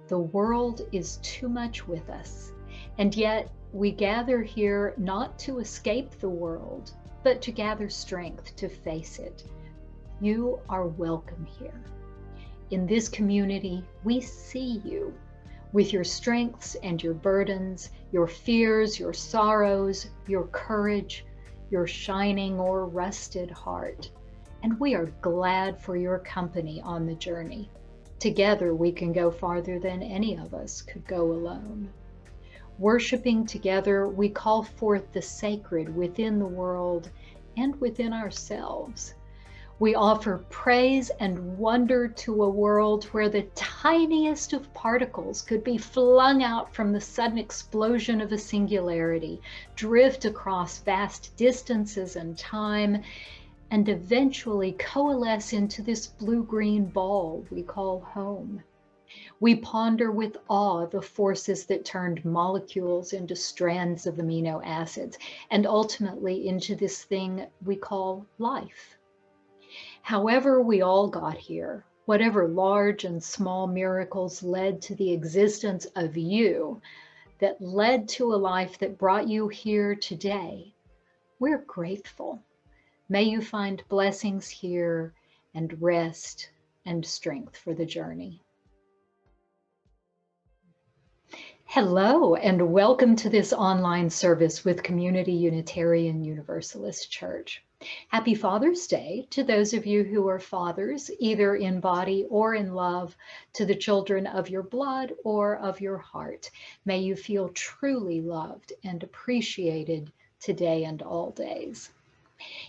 The world is too much with us, and yet we gather here not to escape the world, but to gather strength to face it. You are welcome here. In this community, we see you with your strengths and your burdens, your fears, your sorrows, your courage, your shining or rusted heart. And we are glad for your company on the journey. Together, we can go farther than any of us could go alone. Worshiping together, we call forth the sacred within the world and within ourselves. We offer praise and wonder to a world where the tiniest of particles could be flung out from the sudden explosion of a singularity, drift across vast distances and time, and eventually coalesce into this blue-green ball we call home. We ponder with awe the forces that turned molecules into strands of amino acids, and ultimately into this thing we call life. However we all got here, whatever large and small miracles led to the existence of you, that led to a life that brought you here today, we're grateful. May you find blessings here and rest and strength for the journey. Hello, and welcome to this online service with Community Unitarian Universalist Church. Happy Father's Day to those of you who are fathers, either in body or in love, to the children of your blood or of your heart. May you feel truly loved and appreciated today and all days.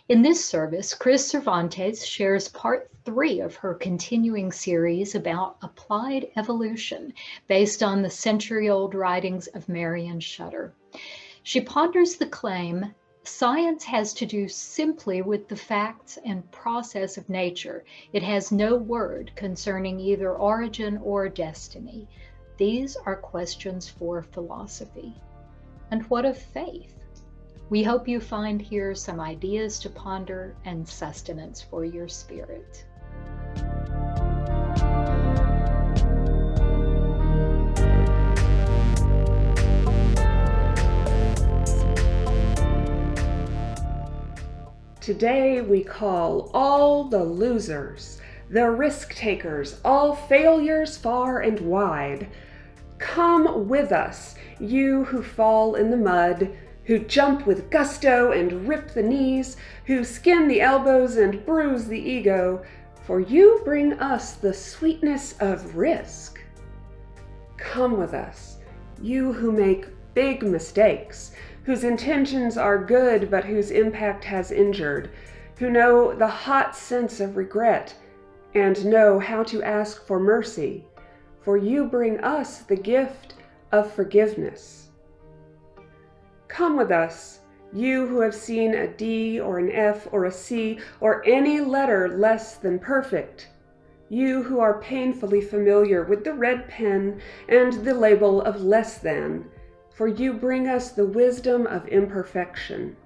In this service, Kris Cervantes shares part 3 of her continuing series about applied evolution based on the century-old writings of Marion Shutter. She ponders the claim, science has to do simply with the facts and process of nature. It has no word concerning either origin or destiny. These are questions for philosophy. And what of faith? We hope you find here some ideas to ponder and sustenance for your spirit. Today we call all the losers, the risk takers, all failures far and wide. Come with us, you who fall in the mud, who jump with gusto and rip the knees, who skin the elbows and bruise the ego, for you bring us the sweetness of risk. Come with us, you who make big mistakes, whose intentions are good but whose impact has injured, who know the hot sense of regret and know how to ask for mercy, for you bring us the gift of forgiveness. Come with us, you who have seen a D or an F or a C or any letter less than perfect, you who are painfully familiar with the red pen and the label of less than, for you bring us the wisdom of imperfection.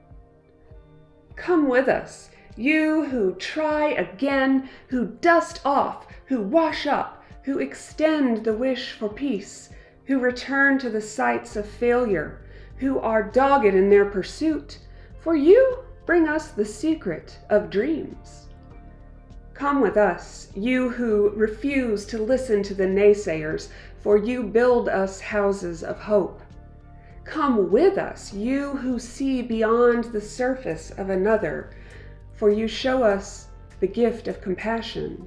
Come with us, you who try again, who dust off, who wash up, who extend the wish for peace, who return to the sites of failure, who are dogged in their pursuit, for you bring us the secret of dreams. Come with us, you who refuse to listen to the naysayers, for you build us houses of hope. Come with us, you who see beyond the surface of another, for you show us the gift of compassion.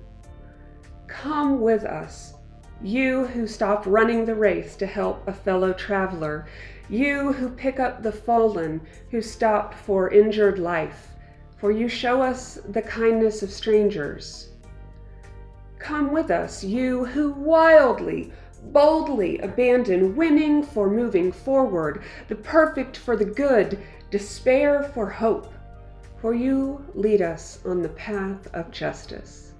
Come with us, you who stop running the race to help a fellow traveler, you who pick up the fallen, who stop for injured life, for you show us the kindness of strangers. Come with us, you who wildly, boldly abandon winning for moving forward, the perfect for the good, despair for hope, for you lead us on the path of justice.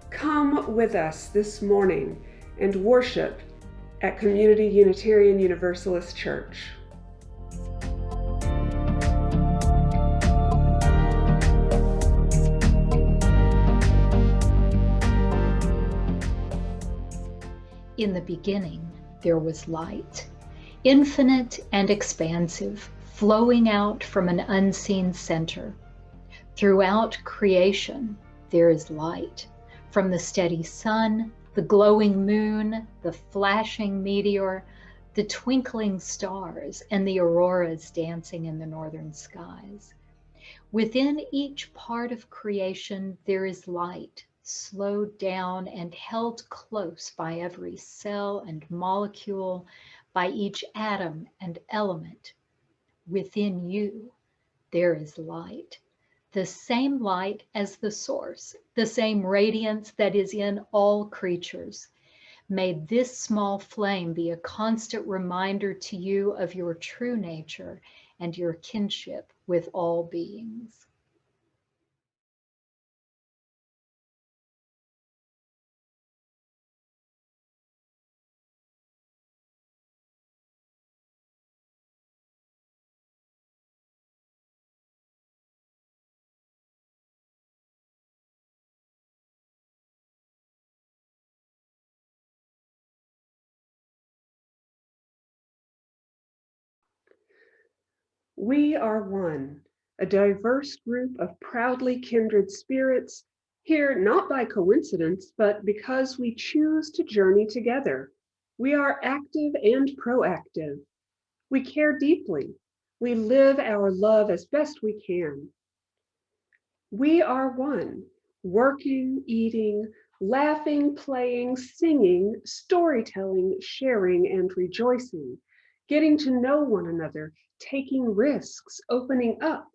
Come with us this morning and worship at Community Unitarian Universalist Church. In the beginning, there was light, infinite and expansive, flowing out from an unseen center. Throughout creation, there is light, from the steady sun, the glowing moon, the flashing meteor, the twinkling stars, and the auroras dancing in the northern skies. Within each part of creation, there is light, slowed down and held close by every cell and molecule, by each atom and element. Within you, there is light, the same light as the source, the same radiance that is in all creatures. May this small flame be a constant reminder to you of your true nature and your kinship with all beings. We are one, a diverse group of proudly kindred spirits, here not by coincidence, but because we choose to journey together. We are active and proactive. We care deeply. We live our love as best we can. We are one, working, eating, laughing, playing, singing, storytelling, sharing, and rejoicing, getting to know one another, taking risks, opening up,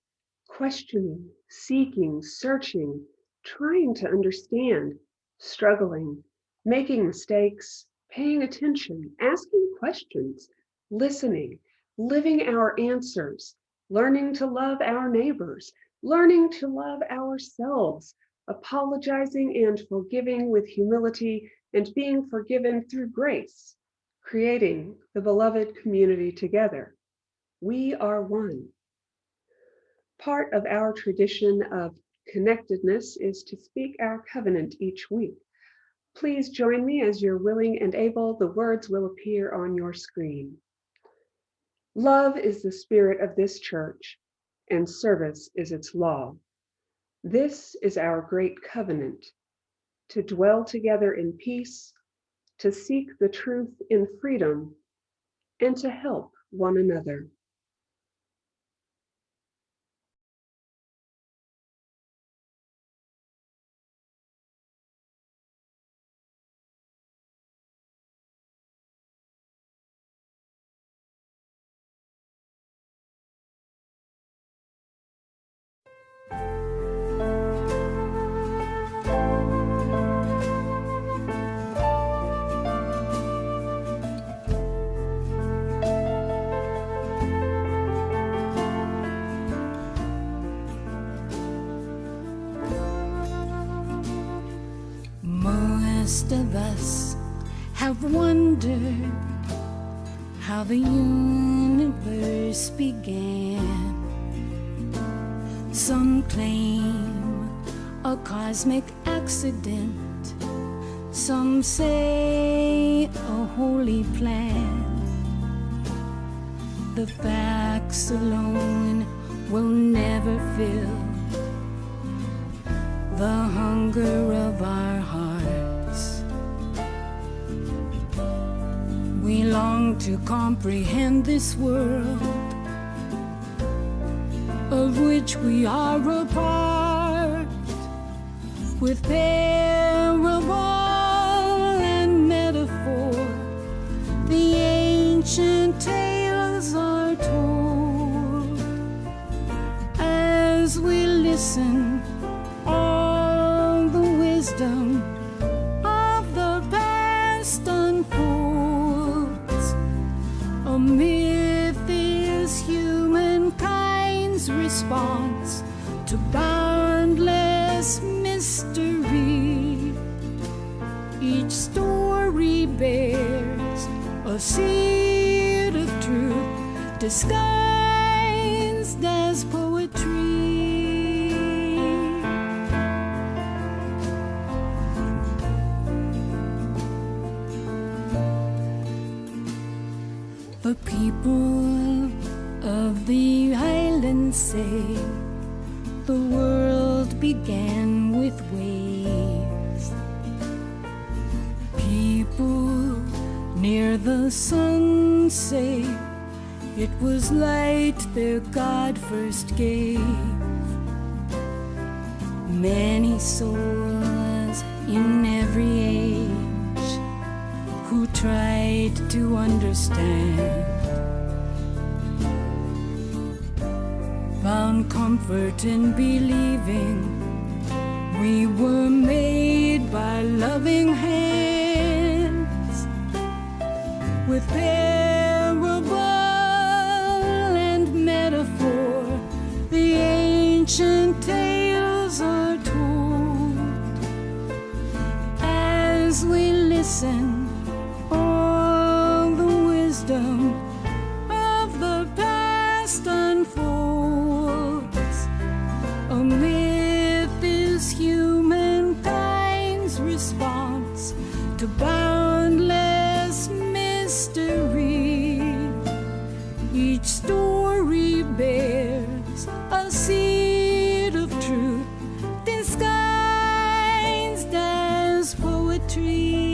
questioning, seeking, searching, trying to understand, struggling, making mistakes, paying attention, asking questions, listening, living our answers, learning to love our neighbors, learning to love ourselves, apologizing and forgiving with humility, and being forgiven through grace, creating the beloved community together. We are one. Part of our tradition of connectedness is to speak our covenant each week. Please join me as you're willing and able. The words will appear on your screen. Love is the spirit of this church, and service is its law. This is our great covenant, to dwell together in peace, to seek the truth in freedom, and to help one another. Most of us have wondered how the universe began. Some claim a cosmic accident, some say a holy plan. The facts alone will never fill the hunger of our hearts. We long to comprehend this world of which we are a part, with parable and metaphor. The ancient tales are told as we listen. All the wisdom of the past unfolds. A myth is humankind's response to boundless mystery. Each story bears a seed of truth disguised as poetry. The people of the island say the world began with waves. People near the sun say it was light their God first gave. Many souls in every age who tried to understand found comfort in believing we were made by loving hands. With parable and metaphor, the ancient tales are told. As we listen, all the wisdom of the past unfolds. A myth is humankind's response to boundless mystery. Each story bears a seed of truth disguised as poetry.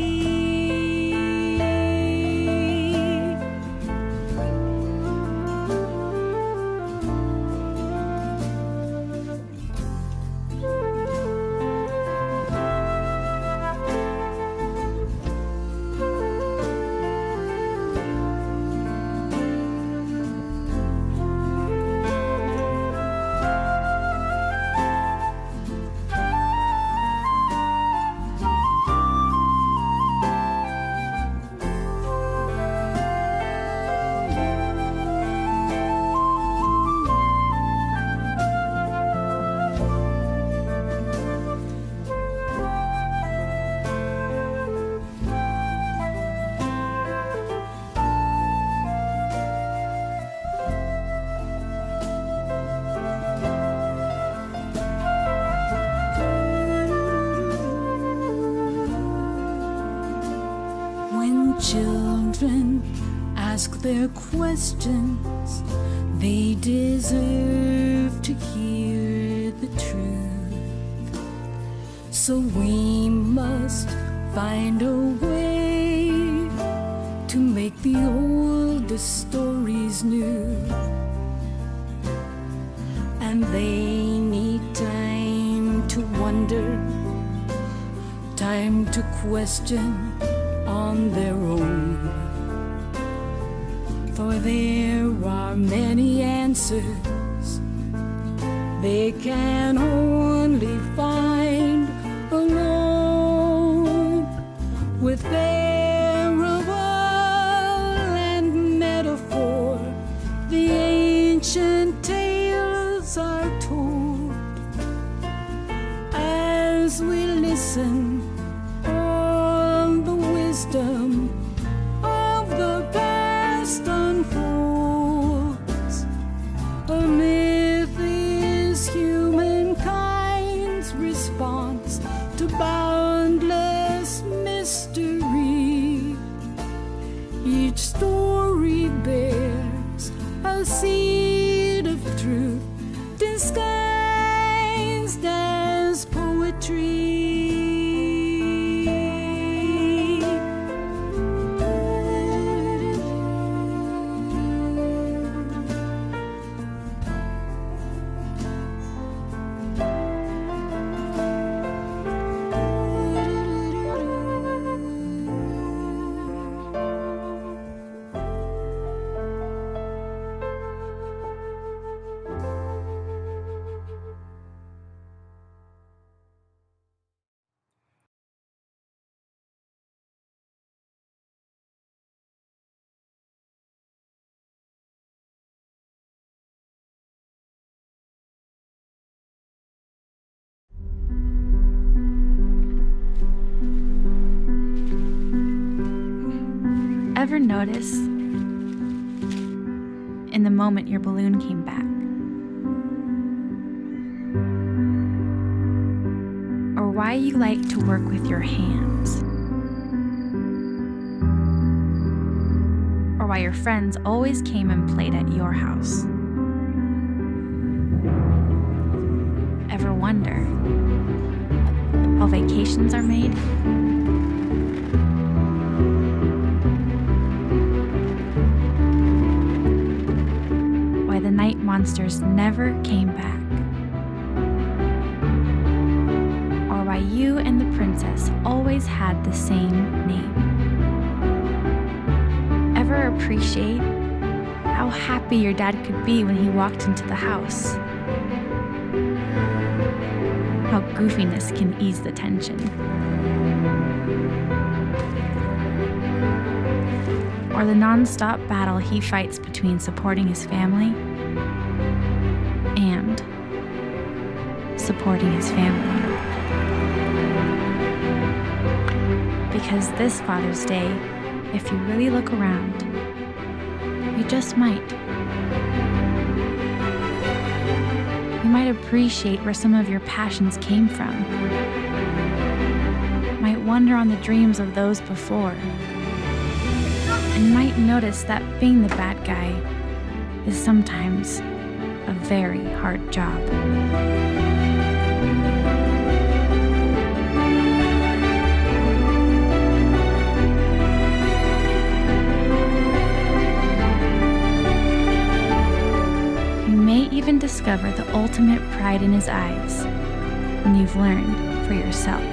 Children ask their questions, they deserve to hear the truth. So we must find a way to make the oldest stories new. And they need time to wonder, time to question on their own. For there are many answers they can only find alone. With parable and metaphor, the ancient tales are told. As we listen, wisdom of the past unfolds. A myth is humankind's response to boundless mystery. Each story bears a seed of truth disguised as poetry. Ever notice in the moment your balloon came back, or why you like to work with your hands, or why why your friends always came and played at your house. Ever wonder how vacations are made? Why the night monsters never came back? Or why you and the princess always had the same name? Ever appreciate how happy your dad could be when he walked into the house? How goofiness can ease the tension? Or the non-stop battle he fights between supporting his family and supporting his family. Because this Father's Day, if you really look around, you just might. You might appreciate where some of your passions came from. Might wonder on the dreams of those before. And might notice that being the bad guy is sometimes a very hard job. You may even discover the ultimate pride in his eyes when you've learned for yourself.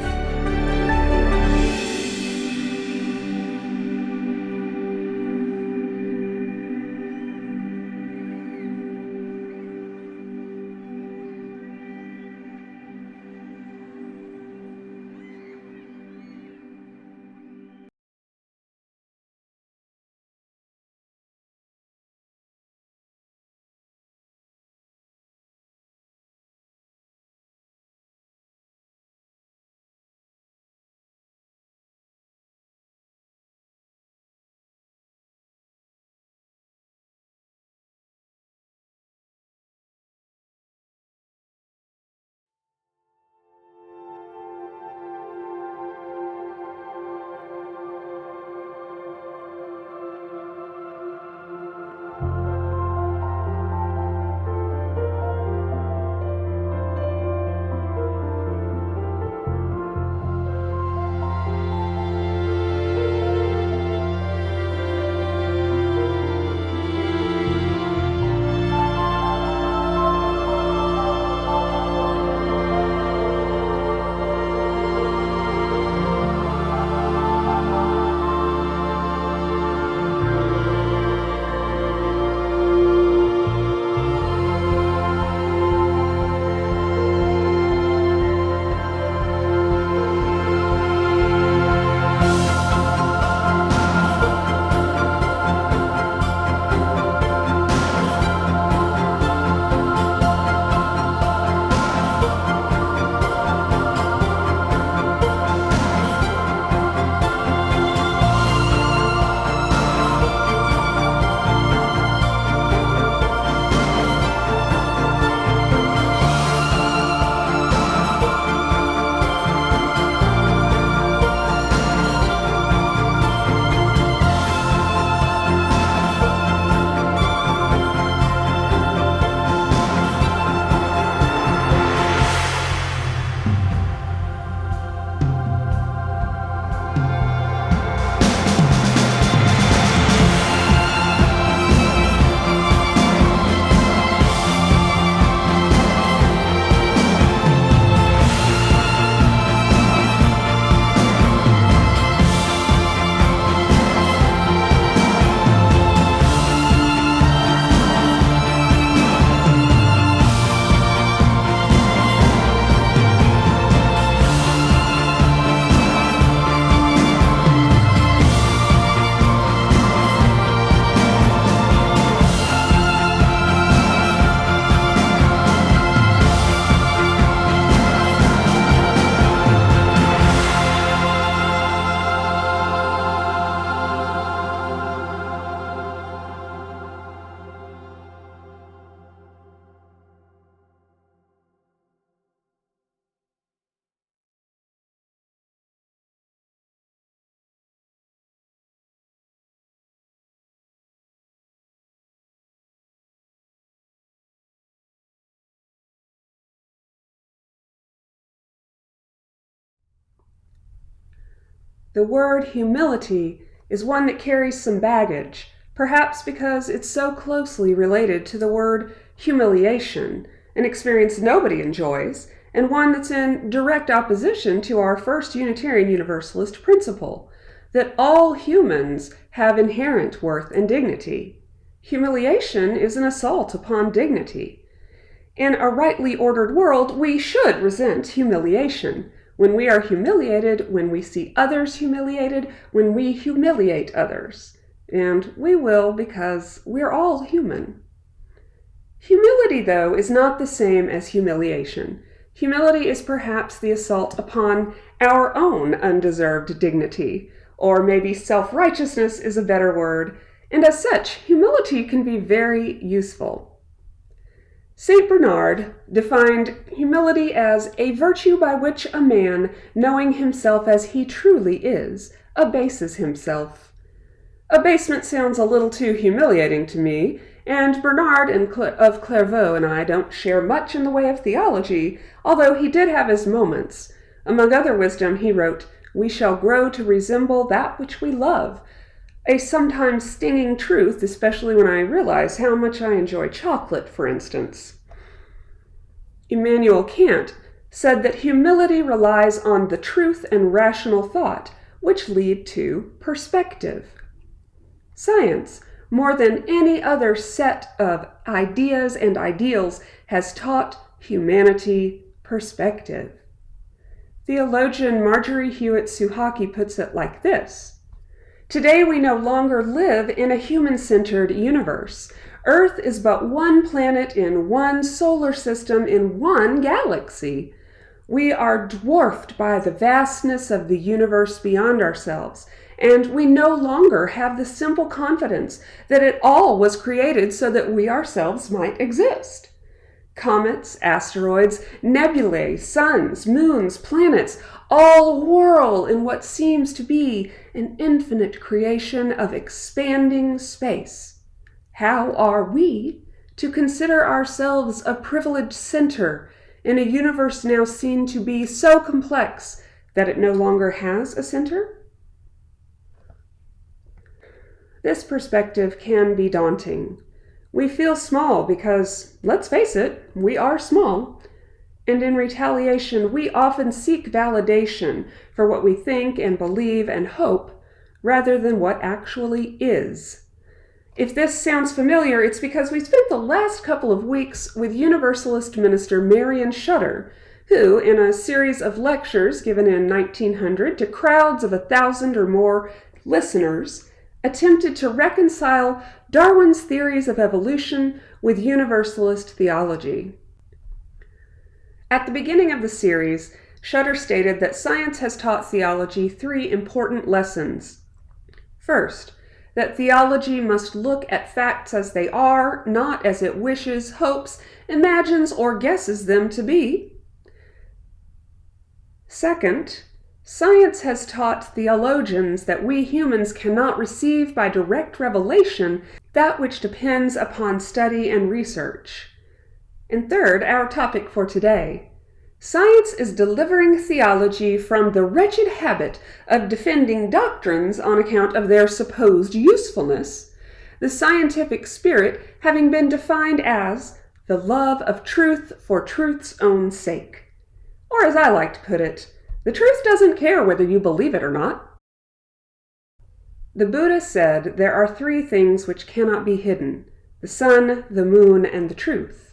The word humility is one that carries some baggage, perhaps because it's so closely related to the word humiliation, an experience nobody enjoys, and one that's in direct opposition to our first Unitarian Universalist principle, that all humans have inherent worth and dignity. Humiliation is an assault upon dignity. In a rightly ordered world, we should resent humiliation. When we are humiliated, when we see others humiliated, when we humiliate others. And we will because we're all human. Humility, though, is not the same as humiliation. Humility is perhaps the assault upon our own undeserved dignity, or maybe self-righteousness is a better word, and as such, humility can be very useful. St. Bernard defined humility as a virtue by which a man, knowing himself as he truly is, abases himself. Abasement sounds a little too humiliating to me, and Bernard of Clairvaux and I don't share much in the way of theology, although he did have his moments. Among other wisdom, he wrote, "We shall grow to resemble that which we love," a sometimes stinging truth, especially when I realize how much I enjoy chocolate, for instance. Immanuel Kant said that humility relies on the truth and rational thought, which lead to perspective. Science, more than any other set of ideas and ideals, has taught humanity perspective. Theologian Marjorie Hewitt Suhaki puts it like this: "Today we no longer live in a human-centered universe. Earth is but one planet in one solar system in one galaxy. We are dwarfed by the vastness of the universe beyond ourselves, and we no longer have the simple confidence that it all was created so that we ourselves might exist. Comets, asteroids, nebulae, suns, moons, planets, all whirl in what seems to be an infinite creation of expanding space. How are we to consider ourselves a privileged center in a universe now seen to be so complex that it no longer has a center?" This perspective can be daunting. We feel small because, let's face it, we are small. And in retaliation, we often seek validation for what we think and believe and hope, rather than what actually is. If this sounds familiar, it's because we spent the last couple of weeks with Universalist minister Marion Shutter, who, in a series of lectures given in 1900 to crowds of 1,000 or more listeners, attempted to reconcile Darwin's theories of evolution with Universalist theology. At the beginning of the series, Shutter stated that science has taught theology 3 important lessons. First, that theology must look at facts as they are, not as it wishes, hopes, imagines, or guesses them to be. Second, science has taught theologians that we humans cannot receive by direct revelation that which depends upon study and research. And third, our topic for today. Science is delivering theology from the wretched habit of defending doctrines on account of their supposed usefulness, the scientific spirit having been defined as the love of truth for truth's own sake. Or as I like to put it, the truth doesn't care whether you believe it or not. The Buddha said there are 3 things which cannot be hidden: the sun, the moon, and the truth.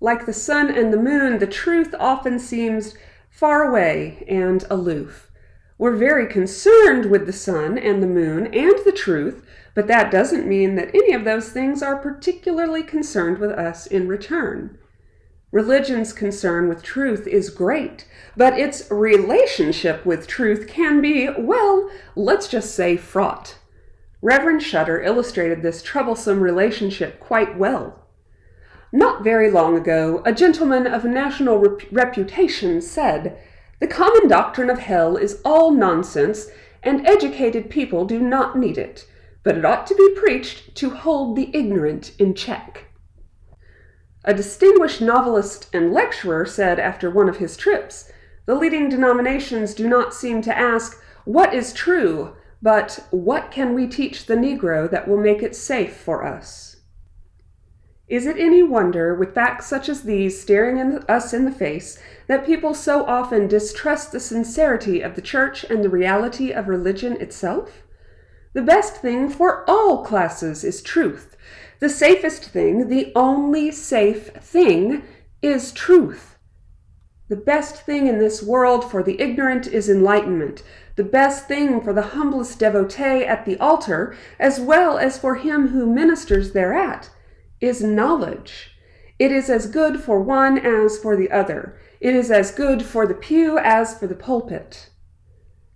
Like the sun and the moon, the truth often seems far away and aloof. We're very concerned with the sun and the moon and the truth, but that doesn't mean that any of those things are particularly concerned with us in return. Religion's concern with truth is great, but its relationship with truth can be, well, let's just say fraught. Reverend Shutter illustrated this troublesome relationship quite well. Not very long ago, a gentleman of national reputation said, "The common doctrine of hell is all nonsense, and educated people do not need it, but it ought to be preached to hold the ignorant in check." A distinguished novelist and lecturer said after one of his trips, "The leading denominations do not seem to ask, what is true, but what can we teach the Negro that will make it safe for us? Is it any wonder, with facts such as these staring us in the face, that people so often distrust the sincerity of the church and the reality of religion itself? The best thing for all classes is truth. The safest thing, the only safe thing, is truth. The best thing in this world for the ignorant is enlightenment. The best thing for the humblest devotee at the altar, as well as for him who ministers thereat, is knowledge. It is as good for one as for the other. It is as good for the pew as for the pulpit.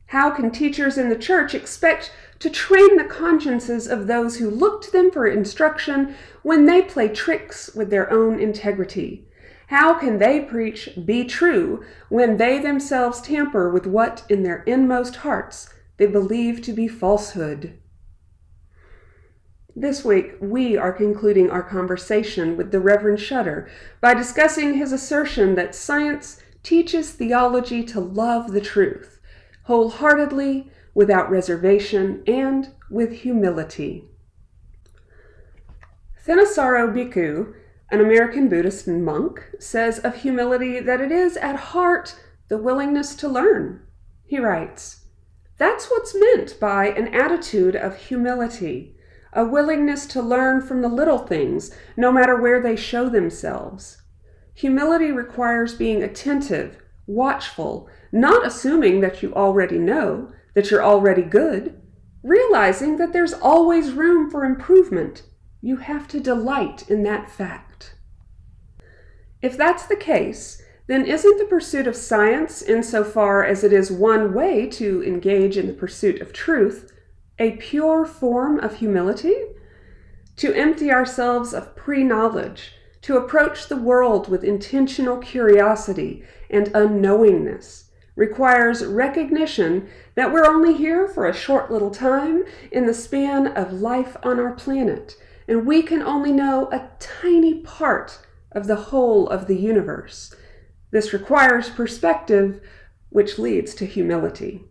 How can teachers in the church expect to train the consciences of those who look to them for instruction when they play tricks with their own integrity? How can they preach, "Be true," when they themselves tamper with what in their inmost hearts they believe to be falsehood? This week, we are concluding our conversation with the Reverend Shutter by discussing his assertion that science teaches theology to love the truth, wholeheartedly, without reservation, and with humility. Thanissaro Bhikkhu, an American Buddhist monk, says of humility that it is at heart the willingness to learn. He writes, "That's what's meant by an attitude of humility, a willingness to learn from the little things, no matter where they show themselves. Humility requires being attentive, watchful, not assuming that you already know, that you're already good, realizing that there's always room for improvement. You have to delight in that fact." If that's the case, then isn't the pursuit of science, insofar as it is one way to engage in the pursuit of truth, a pure form of humility? To empty ourselves of pre-knowledge, to approach the world with intentional curiosity and unknowingness, requires recognition that we're only here for a short little time in the span of life on our planet, and we can only know a tiny part of the whole of the universe. This requires perspective, which leads to humility.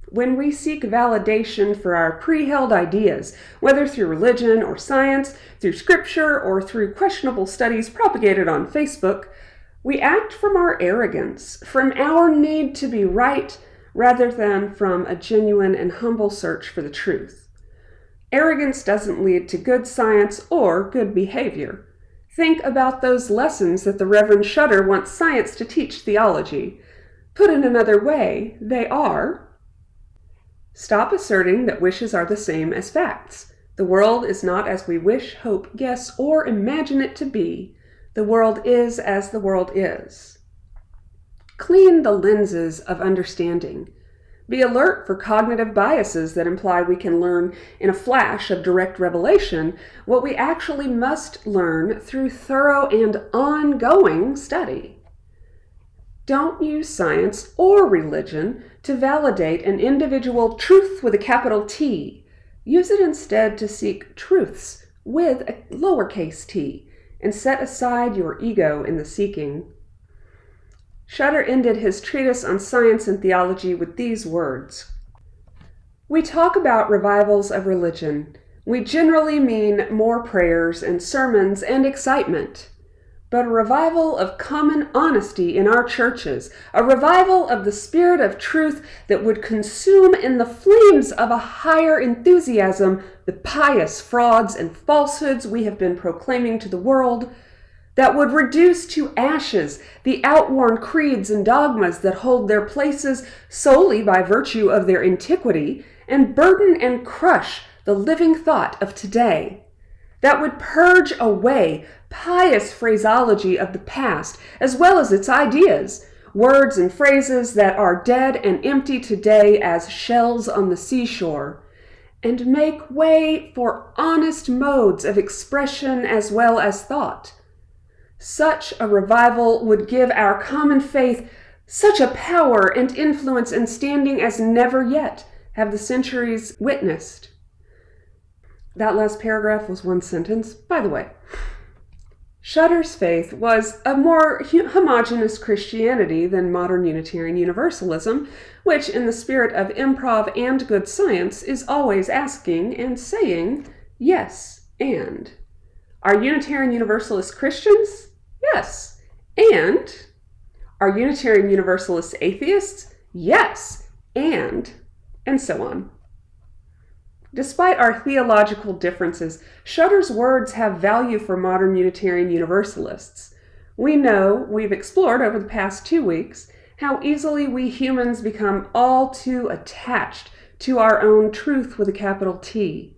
When we seek validation for our pre-held ideas, whether through religion or science, through scripture, or through questionable studies propagated on Facebook, we act from our arrogance, from our need to be right, rather than from a genuine and humble search for the truth. Arrogance doesn't lead to good science or good behavior. Think about those lessons that the Reverend Shutter wants science to teach theology. Put in another way, they are: stop asserting that wishes are the same as facts. The world is not as we wish, hope, guess, or imagine it to be. The world is as the world is. Clean the lenses of understanding. Be alert for cognitive biases that imply we can learn in a flash of direct revelation what we actually must learn through thorough and ongoing study. Don't use science or religion to validate an individual truth with a capital T. Use it instead to seek truths with a lowercase t, and set aside your ego in the seeking. Shutter ended his treatise on science and theology with these words: "We talk about revivals of religion. We generally mean more prayers and sermons and excitement. But a revival of common honesty in our churches, a revival of the spirit of truth that would consume in the flames of a higher enthusiasm the pious frauds and falsehoods we have been proclaiming to the world, that would reduce to ashes the outworn creeds and dogmas that hold their places solely by virtue of their antiquity, and burden and crush the living thought of today, that would purge away pious phraseology of the past, as well as its ideas, words and phrases that are dead and empty today as shells on the seashore, and make way for honest modes of expression as well as thought. Such a revival would give our common faith such a power and influence and standing as never yet have the centuries witnessed." That last paragraph was one sentence, by the way. Shutter's faith was a more homogeneous Christianity than modern Unitarian Universalism, which, in the spirit of improv and good science, is always asking and saying yes and. Are Unitarian Universalists Christians? Yes. And are Unitarian Universalists atheists? Yes. And so on. Despite our theological differences, Shutter's words have value for modern Unitarian Universalists. We know, we've explored over the past 2 weeks, how easily we humans become all too attached to our own truth with a capital T.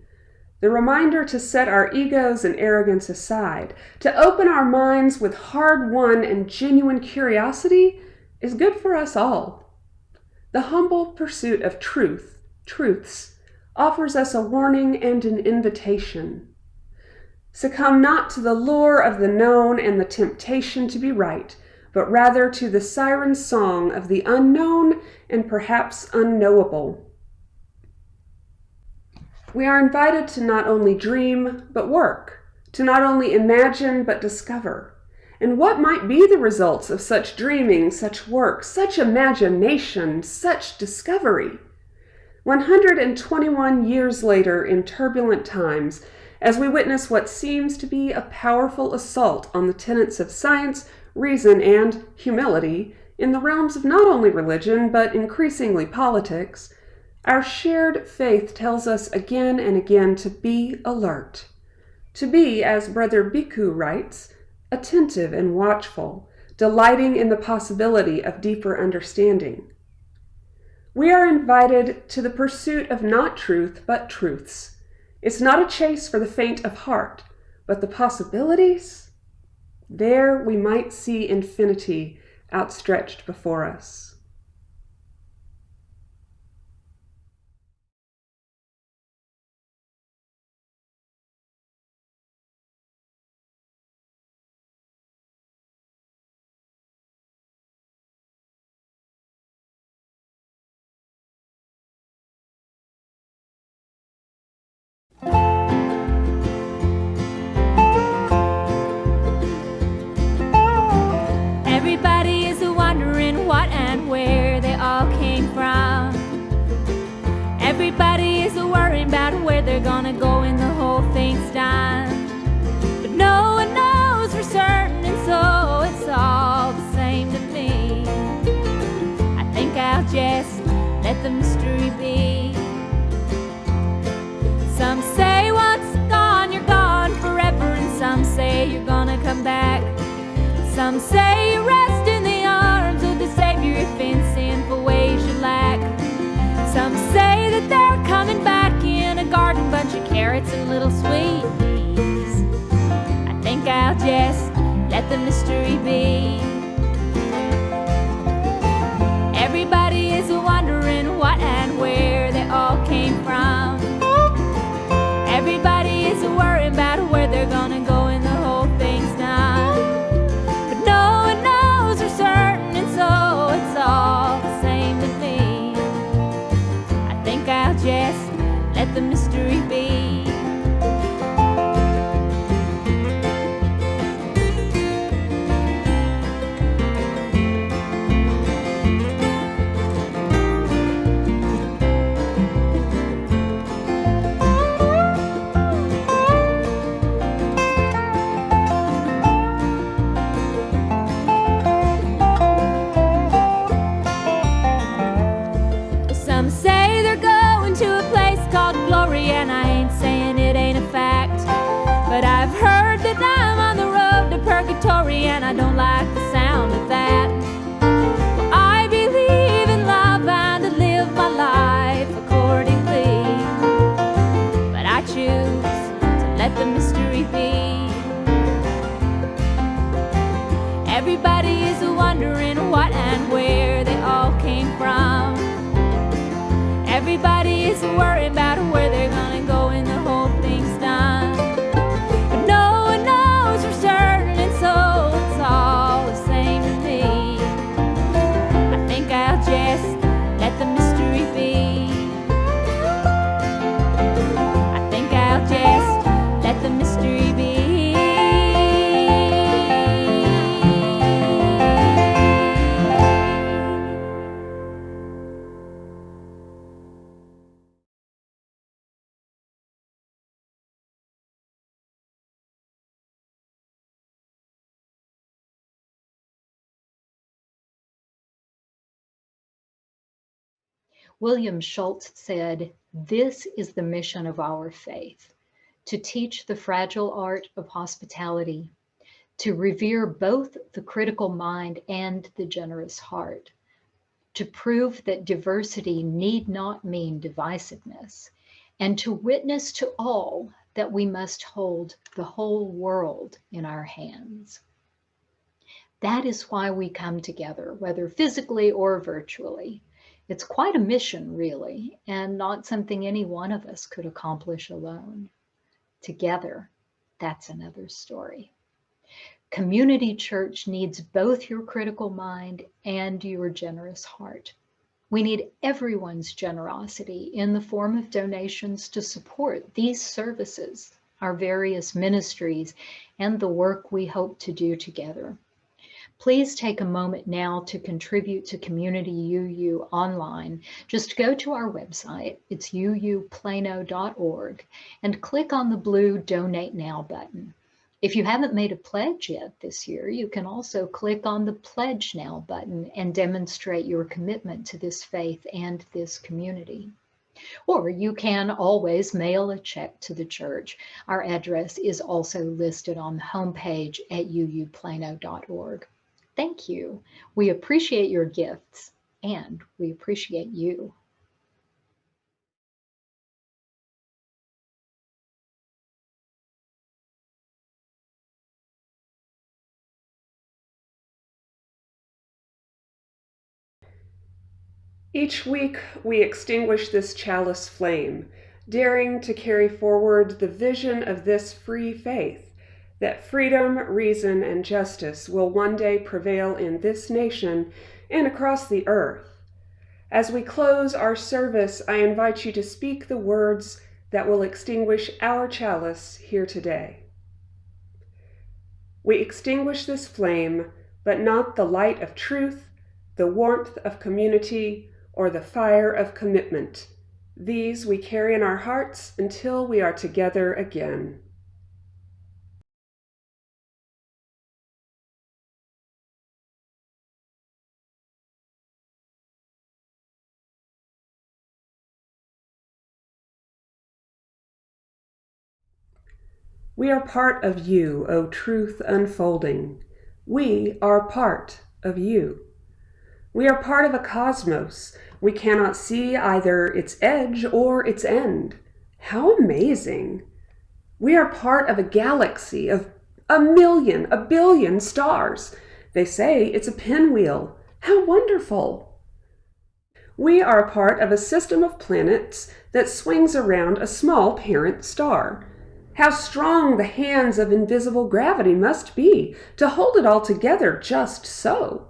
The reminder to set our egos and arrogance aside, to open our minds with hard-won and genuine curiosity, is good for us all. The humble pursuit of truths, offers us a warning and an invitation. Succumb not to the lure of the known and the temptation to be right, but rather to the siren song of the unknown and perhaps unknowable. We are invited to not only dream, but work, to not only imagine, but discover. And what might be the results of such dreaming, such work, such imagination, such discovery? 121 years later, in turbulent times, as we witness what seems to be a powerful assault on the tenets of science, reason, and humility in the realms of not only religion, but increasingly politics, our shared faith tells us again and again to be alert, to be, as Brother Bhikkhu writes, attentive and watchful, delighting in the possibility of deeper understanding. We are invited to the pursuit of not truth, but truths. It's not a chase for the faint of heart, but the possibilities? There we might see infinity outstretched before us. Everybody is wondering what and where they all came from. Everybody is worrying about where they're gonna go when the whole thing's done. But no one knows for certain, and so it's all the same to me. I think I'll just let the mystery be. Some say once gone, you're gone forever, and some say you're gonna come back. Some say you rest in the arms of the Savior if in sinful ways you lack. Some say that they're coming back in a garden, bunch of carrots and little sweet peas. I think I'll just let the mystery be. Everybody is wondering what and where they all came from. Everybody is worried about where they're gonna go when the whole thing's done. But no one knows for certain, and so it's all the same to me. I think I'll just let the mystery be. Some say they're going to a place called glory, and I ain't saying it ain't a fact. But I've heard that I'm on the road to purgatory, and I don't like the sound of that. Well, I believe in love and to live my life accordingly, but I choose to let the mystery be. Everybody is wondering what and where they all came from. Everybody is worried about where they're gonna go when the whole thing's done. But no one knows for certain, and so it's all the same to me. I think I'll just let the mystery be. I think I'll just let the mystery be. William Schultz said, "This is the mission of our faith, to teach the fragile art of hospitality, to revere both the critical mind and the generous heart, to prove that diversity need not mean divisiveness, and to witness to all that we must hold the whole world in our hands." That is why we come together, whether physically or virtually. It's quite a mission, really, and not something any one of us could accomplish alone. Together, that's another story. Community church needs both your critical mind and your generous heart. We need everyone's generosity in the form of donations to support these services, our various ministries, and the work we hope to do together. Please take a moment now to contribute to Community UU online. Just go to our website, it's uuplano.org, and click on the blue Donate Now button. If you haven't made a pledge yet this year, you can also click on the Pledge Now button and demonstrate your commitment to this faith and this community. Or you can always mail a check to the church. Our address is also listed on the homepage at uuplano.org. Thank you. We appreciate your gifts, and we appreciate you. Each week we extinguish this chalice flame, daring to carry forward the vision of this free faith, that freedom, reason, and justice will one day prevail in this nation and across the earth. As we close our service, I invite you to speak the words that will extinguish our chalice here today. We extinguish this flame, but not the light of truth, the warmth of community, or the fire of commitment. These we carry in our hearts until we are together again. We are part of you, O truth unfolding. We are part of you. We are part of a cosmos. We cannot see either its edge or its end. How amazing! We are part of a galaxy of a billion stars. They say it's a pinwheel. How wonderful! We are a part of a system of planets that swings around a small parent star. How strong the hands of invisible gravity must be to hold it all together just so.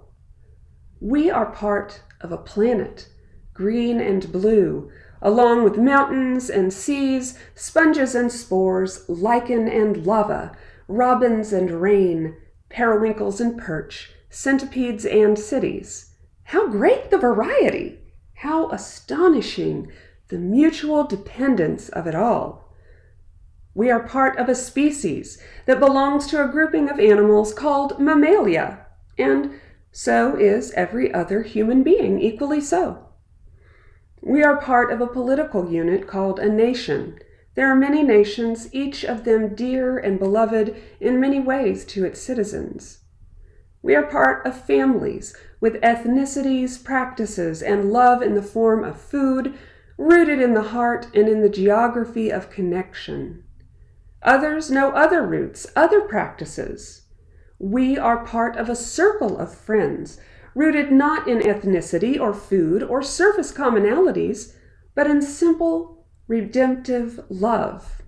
We are part of a planet, green and blue, along with mountains and seas, sponges and spores, lichen and lava, robins and rain, periwinkles and perch, centipedes and cities. How great the variety! How astonishing the mutual dependence of it all. We are part of a species that belongs to a grouping of animals called mammalia, and so is every other human being equally so. We are part of a political unit called a nation. There are many nations, each of them dear and beloved in many ways to its citizens. We are part of families with ethnicities, practices, and love in the form of food, rooted in the heart and in the geography of connection. Others know other roots, other practices. We are part of a circle of friends, rooted not in ethnicity or food or surface commonalities, but in simple, redemptive love.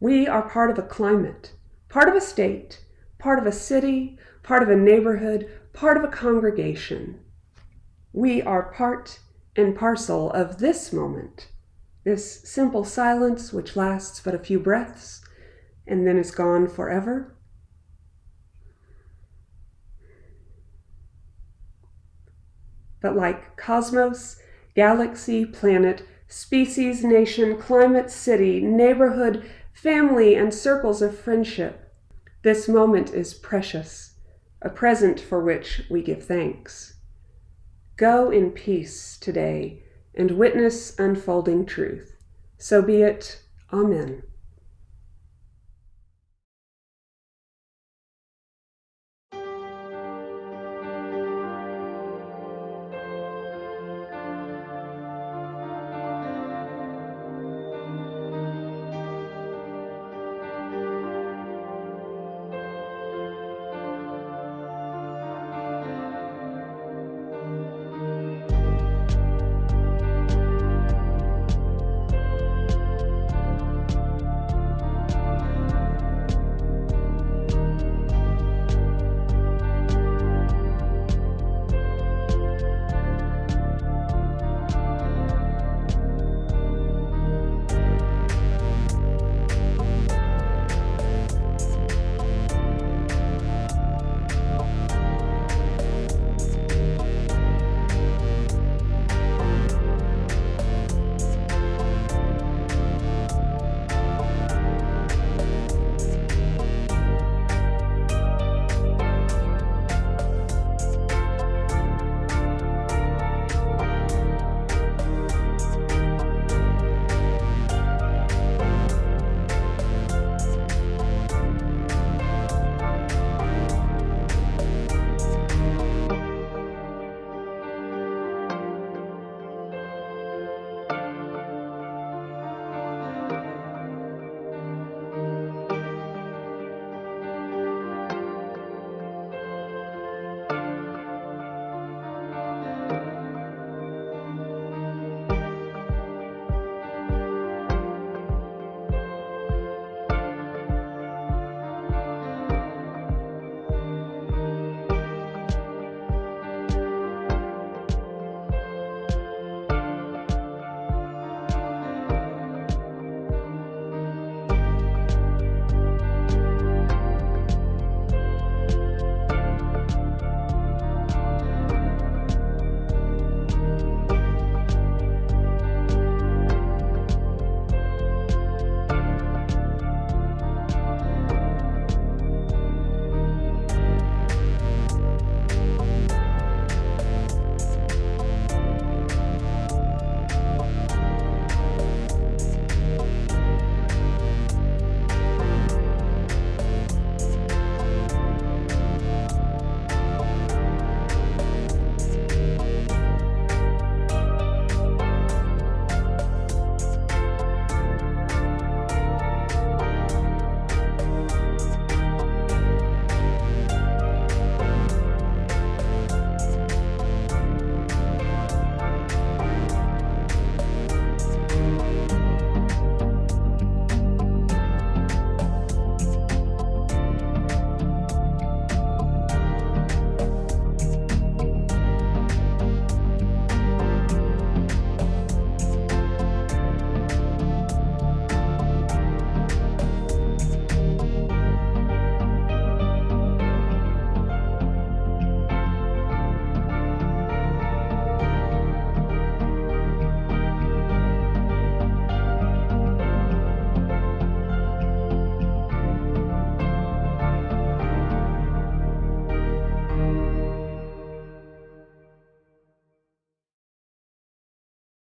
We are part of a climate, part of a state, part of a city, part of a neighborhood, part of a congregation. We are part and parcel of this moment, this simple silence which lasts but a few breaths and then is gone forever. But like cosmos, galaxy, planet, species, nation, climate, city, neighborhood, family, and circles of friendship, this moment is precious, a present for which we give thanks. Go in peace today and witness unfolding truth. So be it. Amen.